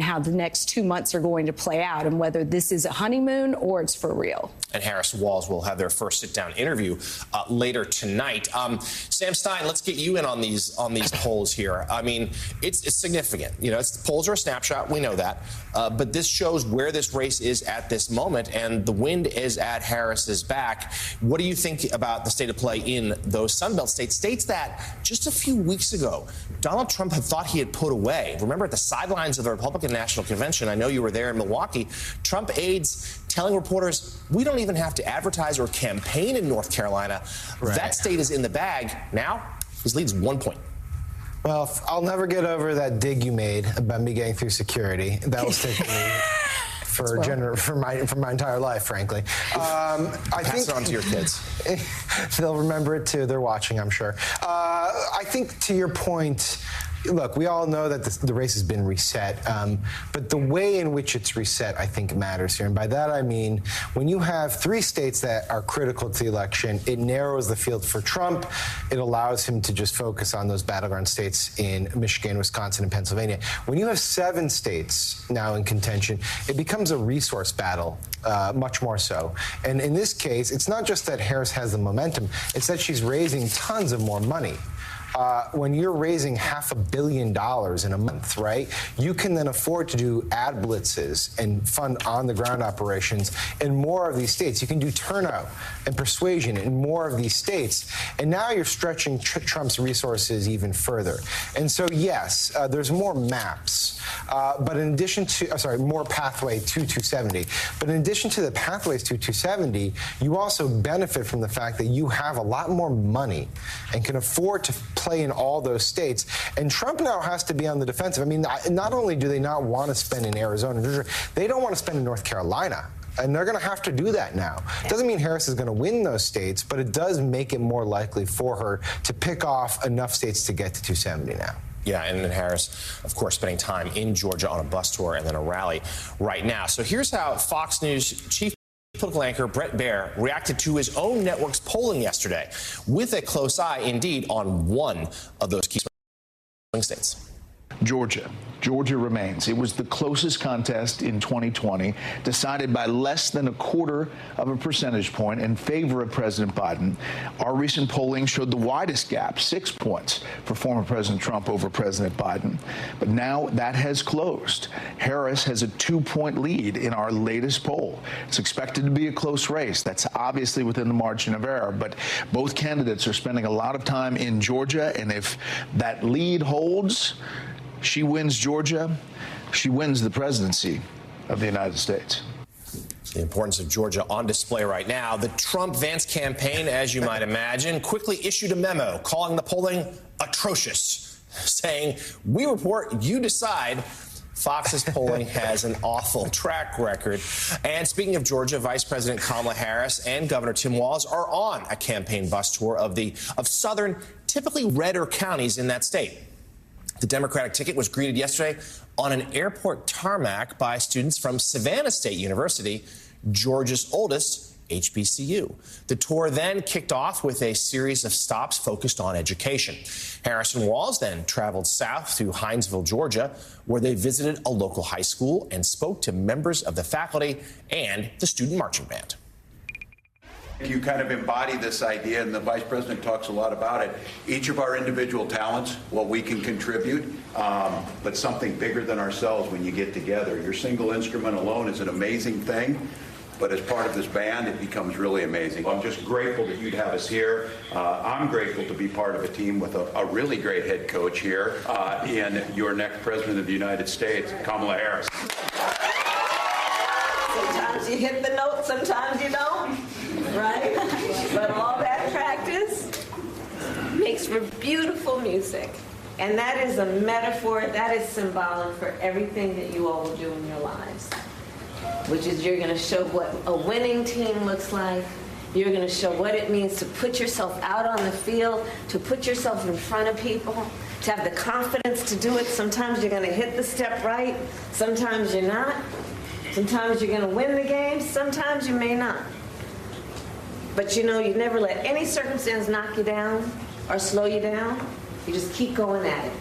how the next 2 months are going to play out and whether this is a honeymoon or it's for real. And Harris and Walz will have their first sit-down interview later tonight. Sam Stein, let's get you in on these polls here. I mean, it's significant. You know, the polls are a snapshot. We know that. But this shows where this race is at this moment, and the wind is at Harris's back. What do you think about the state of play in those Sunbelt states? States that just a few weeks ago, Donald Trump had thought he had put away. Remember, at the sidelines of the Republican National Convention, I know you were there in Milwaukee, Trump aides telling reporters, we don't even have to advertise or campaign in North Carolina. Right. That state is in the bag. Now, his lead is 1 point. Well, I'll never get over that dig you made about me getting through security. That will stick with me for my entire life, frankly. Pass it on to your kids. They'll remember it too. They're watching, I'm sure. I think to your point, look, we all know that the race has been reset, but the way in which it's reset, I think, matters here. And by that, I mean, when you have 3 states that are critical to the election, it narrows the field for Trump. It allows him to just focus on those battleground states in Michigan, Wisconsin, and Pennsylvania. When you have 7 states now in contention, it becomes a resource battle, much more so. And in this case, it's not just that Harris has the momentum, it's that she's raising tons of more money. When you're raising $500 million in a month, right, you can then afford to do ad blitzes and fund on-the-ground operations in more of these states. You can do turnout and persuasion in more of these states. And now you're stretching Trump's resources even further. And so, yes, there's more maps, but in addition to, more pathway to 270. But in addition to the pathways to 270, you also benefit from the fact that you have a lot more money and can afford to play in all those states. And Trump now has to be on the defensive. I mean, not only do they not want to spend in Arizona, Georgia, they don't want to spend in North Carolina. And they're going to have to do that now. It doesn't mean Harris is going to win those states, but it does make it more likely for her to pick off enough states to get to 270 now. Yeah, and then Harris, of course, spending time in Georgia on a bus tour and then a rally right now. So here's how Fox News chief political anchor Bret Baier reacted to his own network's polling yesterday, with a close eye, indeed, on one of those key swing states. Georgia remains. It was the closest contest in 2020, decided by less than 0.25 percentage point in favor of President Biden. Our recent polling showed the widest gap, 6 points, for former President Trump over President Biden. But now that has closed. Harris has a 2-point lead in our latest poll. It's expected to be a close race. That's obviously within the margin of error, but both candidates are spending a lot of time in Georgia, and if that lead holds, she wins Georgia, she wins the presidency of the United States. The importance of Georgia on display right now. The Trump-Vance campaign, as you might imagine, quickly issued a memo calling the polling atrocious, saying, we report, you decide. Fox's polling has an awful track record. And speaking of Georgia, Vice President Kamala Harris and Governor Tim Walz are on a campaign bus tour of southern, typically redder counties in that state. The Democratic ticket was greeted yesterday on an airport tarmac by students from Savannah State University, Georgia's oldest HBCU. The tour then kicked off with a series of stops focused on education. Harris and Walz then traveled south to Hinesville, Georgia, where they visited a local high school and spoke to members of the faculty and the student marching band. You kind of embody this idea, and the vice president talks a lot about it. Each of our individual talents, what we can contribute, but something bigger than ourselves when you get together. Your single instrument alone is an amazing thing, but as part of this band, it becomes really amazing. I'm just grateful that you'd have us here. I'm grateful to be part of a team with a really great head coach here in your next president of the United States, Kamala Harris. Sometimes you hit the note, sometimes you don't, right? But all that practice makes for beautiful music. And that is a metaphor, that is symbolic for everything that you all will do in your lives, which is you're going to show what a winning team looks like. You're going to show what it means to put yourself out on the field, to put yourself in front of people, to have the confidence to do it. Sometimes you're going to hit the step right, sometimes you're not. Sometimes you're going to win the game, sometimes you may not. But you know, you never let any circumstance knock you down or slow you down. You just keep going at it.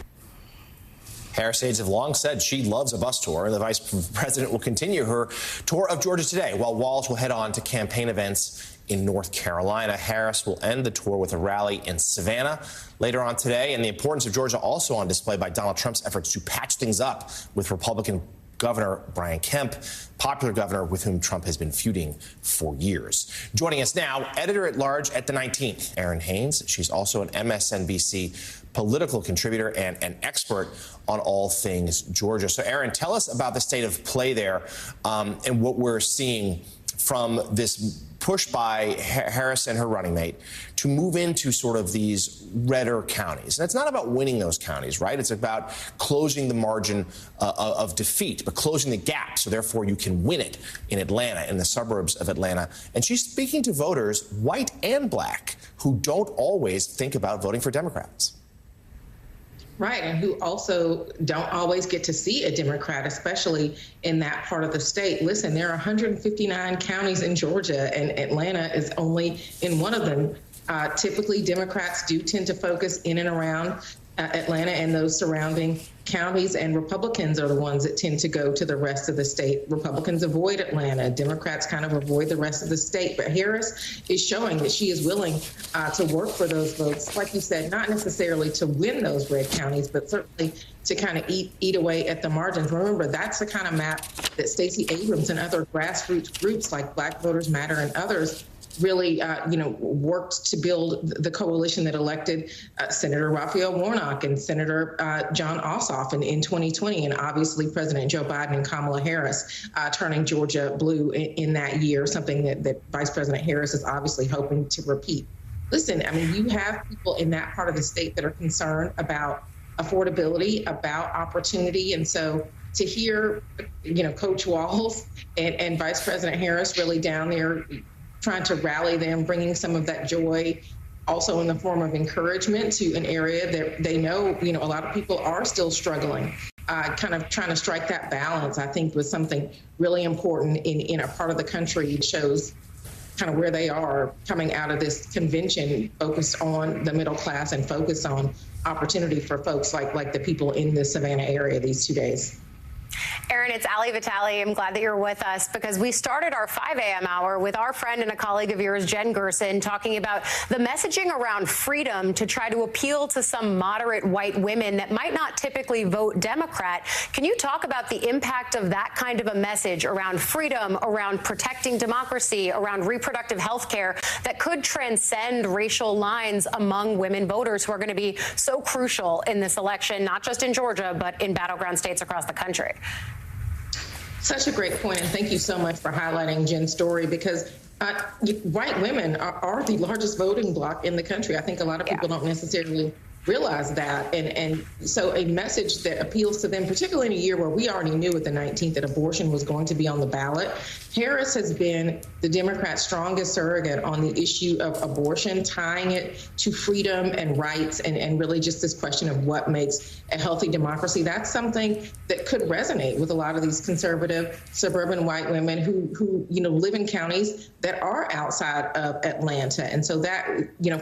Harris aides have long said she loves a bus tour, and the vice president will continue her tour of Georgia today, while Walz will head on to campaign events in North Carolina. Harris will end the tour with a rally in Savannah later on today, and the importance of Georgia also on display by Donald Trump's efforts to patch things up with Republican Governor Brian Kemp, popular governor with whom Trump has been feuding for years. Joining us now, editor-at-large at the 19th, Erin Haynes. She's also an MSNBC political contributor and an expert on all things Georgia. So, Erin, tell us about the state of play there and what we're seeing from this push by Harris and her running mate to move into sort of these redder counties. And it's not about winning those counties, right? It's about closing the margin of defeat, but closing the gap so therefore you can win it in Atlanta, in the suburbs of Atlanta. And she's speaking to voters, white and black, who don't always think about voting for Democrats. Right, and who also don't always get to see a Democrat, especially in that part of the state. Listen, there are 159 counties in Georgia, and Atlanta is only in one of them. Typically, Democrats do tend to focus in and around Atlanta and those surrounding counties, and Republicans are the ones that tend to go to the rest of the state. Republicans avoid Atlanta. Democrats kind of avoid the rest of the state. But Harris is showing that she is willing to work for those votes, like you said, not necessarily to win those red counties, but certainly to kind of eat away at the margins. Remember, that's the kind of map that Stacey Abrams and other grassroots groups like Black Voters Matter and others really, worked to build the coalition that elected Senator Raphael Warnock and Senator John Ossoff in 2020, and obviously President Joe Biden and Kamala Harris turning Georgia blue in that year, something that Vice President Harris is obviously hoping to repeat. Listen, I mean, you have people in that part of the state that are concerned about affordability, about opportunity, and so to hear, Coach Walz and Vice President Harris really down there trying to rally them, bringing some of that joy also in the form of encouragement to an area that they know, a lot of people are still struggling. Kind of trying to strike that balance, I think, was something really important in a part of the country. It shows kind of where they are coming out of this convention, focused on the middle class and focused on opportunity for folks like the people in the Savannah area these 2 days. Erin, it's Ali Vitale. I'm glad that you're with us because we started our 5 a.m. hour with our friend and a colleague of yours, Jen Gerson, talking about the messaging around freedom to try to appeal to some moderate white women that might not typically vote Democrat. Can you talk about the impact of that kind of a message around freedom, around protecting democracy, around reproductive health care that could transcend racial lines among women voters who are going to be so crucial in this election, not just in Georgia, but in battleground states across the country? Such a great point, and thank you so much for highlighting Jen's story, because white women are the largest voting bloc in the country. I think a lot of people don't necessarily realize that. And so a message that appeals to them, particularly in a year where we already knew at the 19th that abortion was going to be on the ballot. Harris has been the Democrats' strongest surrogate on the issue of abortion, tying it to freedom and rights and really just this question of what makes a healthy democracy. That's something that could resonate with a lot of these conservative suburban white women who live in counties that are outside of Atlanta. And so that,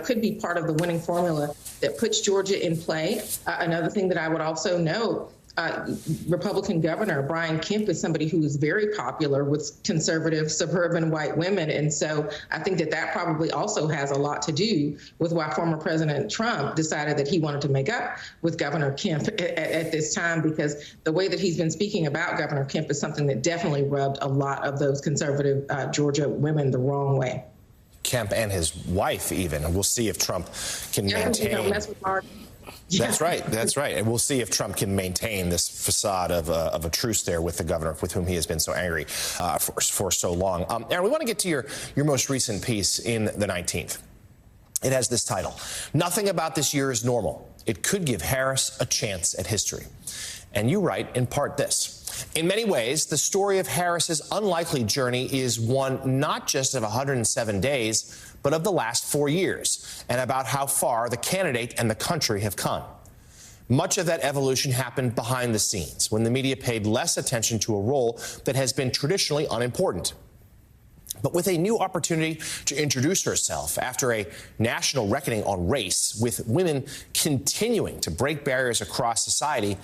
could be part of the winning formula that puts Georgia in play. Another thing that I would also note, Republican Governor Brian Kemp is somebody who is very popular with conservative suburban white women. And so I think that probably also has a lot to do with why former President Trump decided that he wanted to make up with Governor Kemp at this time, because the way that he's been speaking about Governor Kemp is something that definitely rubbed a lot of those conservative Georgia women the wrong way. Kemp and his wife even. And we'll see if Trump can maintain. That's right. That's right. And we'll see if Trump can maintain this facade of a truce there with the governor with whom he has been so angry for so long. Erin, we want to get to your most recent piece in the 19th. It has this title: "Nothing about this year is normal. It could give Harris a chance at history." And you write in part this: "In many ways, the story of Harris's unlikely journey is one not just of 107 days, but of the last 4 years, and about how far the candidate and the country have come. Much of that evolution happened behind the scenes, when the media paid less attention to a role that has been traditionally unimportant. But with a new opportunity to introduce herself after a national reckoning on race, with women continuing to break barriers across society,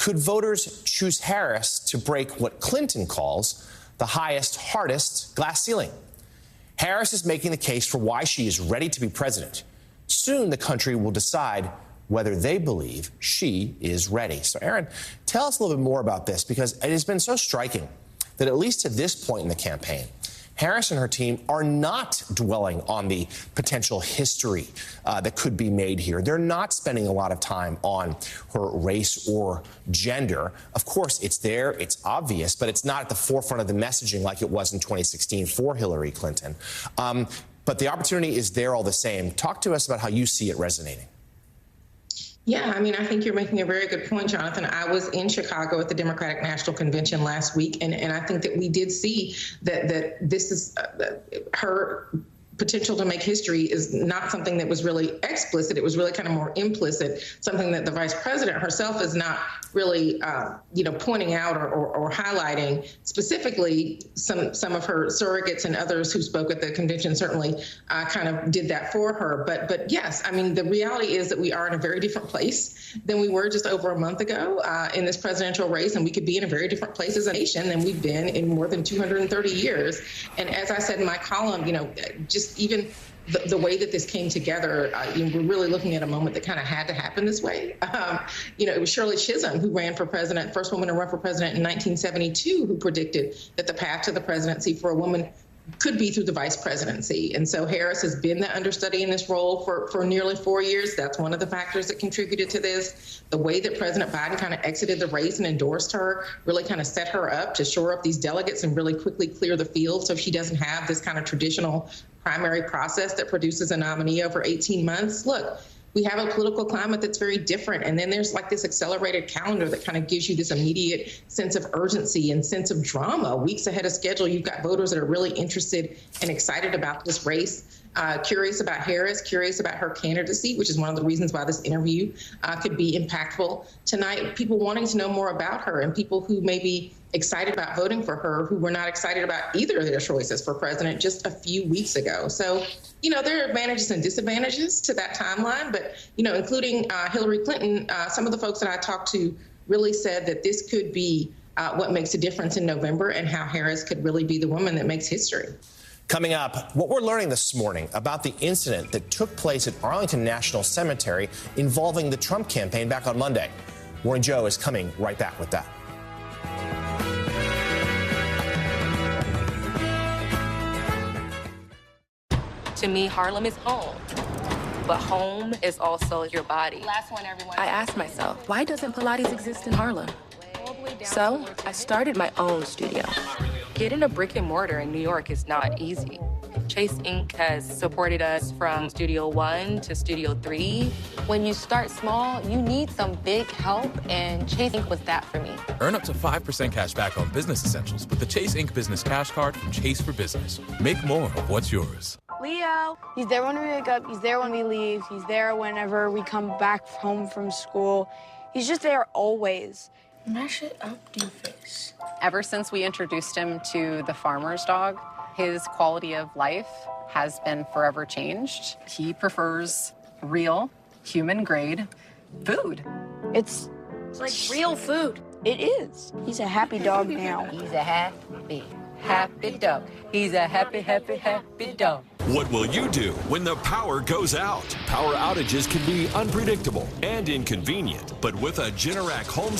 Could voters choose Harris to break what Clinton calls the highest, hardest glass ceiling? Harris is making the case for why she is ready to be president. Soon the country will decide whether they believe she is ready. So, Aaron, tell us a little bit more about this, because it has been so striking that at least to this point in the campaign, Harris and her team are not dwelling on the potential history that could be made here. They're not spending a lot of time on her race or gender. Of course, it's there, it's obvious, but it's not at the forefront of the messaging like it was in 2016 for Hillary Clinton. But the opportunity is there all the same. Talk to us about how you see it resonating. Yeah, I mean, I think you're making a very good point, Jonathan. I was in Chicago at the Democratic National Convention last week, and I think that we did see that this is her potential to make history is not something that was really explicit. It was really kind of more implicit, something that the vice president herself is not really, pointing out or highlighting. Specifically, some of her surrogates and others who spoke at the convention certainly kind of did that for her. But yes, I mean, the reality is that we are in a very different place than we were just over a month ago in this presidential race, and we could be in a very different place as a nation than we've been in more than 230 years. And as I said in my column, just even the way that this came together, we're really looking at a moment that kind of had to happen this way. It was Shirley Chisholm who ran for president, first woman to run for president in 1972, who predicted that the path to the presidency for a woman could be through the vice presidency. And so Harris has been the understudy in this role for nearly 4 years. That's one of the factors that contributed to this. The way that President Biden kind of exited the race and endorsed her really kind of set her up to shore up these delegates and really quickly clear the field so she doesn't have this kind of traditional primary process that produces a nominee over 18 months. Look, we have a political climate that's very different. And then there's like this accelerated calendar that kind of gives you this immediate sense of urgency and sense of drama. Weeks ahead of schedule, you've got voters that are really interested and excited about this race, curious about Harris, curious about her candidacy, which is one of the reasons why this interview could be impactful tonight. People wanting to know more about her, and people who may be excited about voting for her who were not excited about either of their choices for president just a few weeks ago. So, there are advantages and disadvantages to that timeline, but, including Hillary Clinton, some of the folks that I talked to really said that this could be what makes a difference in November, and how Harris could really be the woman that makes history. Coming up, what we're learning this morning about the incident that took place at Arlington National Cemetery involving the Trump campaign back on Monday. Morning Joe is coming right back with that. To me, Harlem is home, but home is also your body. Last one, everyone. I asked myself, why doesn't Pilates exist in Harlem? So I started my own studio. Getting a brick and mortar in New York is not easy. Chase Inc. has supported us from Studio 1 to Studio 3. When you start small, you need some big help, and Chase Inc. was that for me. Earn up to 5% cash back on business essentials with the Chase Inc. Business Cash Card from Chase for Business. Make more of what's yours. Leo. He's there when we wake up. He's there when we leave. He's there whenever we come back home from school. He's just there always. Mash it up, doofus. Ever since we introduced him to the farmer's dog, his quality of life has been forever changed. He prefers real, human-grade food. It's like real food. It is. He's a happy dog now. He's a happy dog. He's a happy dog. What will you do when the power goes out? Power outages can be unpredictable and inconvenient, but with a Generac home